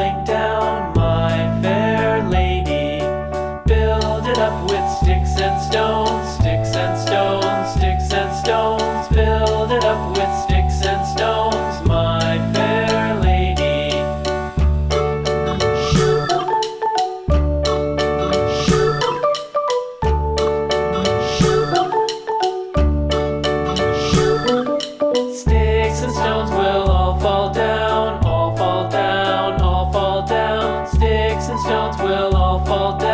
falling down, my fair lady. Build it up with sticks and stones, sticks and stones, sticks and stones. Build it up with sticks and stones, my fair lady. Sticks and stones will all fall down, all fall down, all fall down. Sticks and stones will all fall down.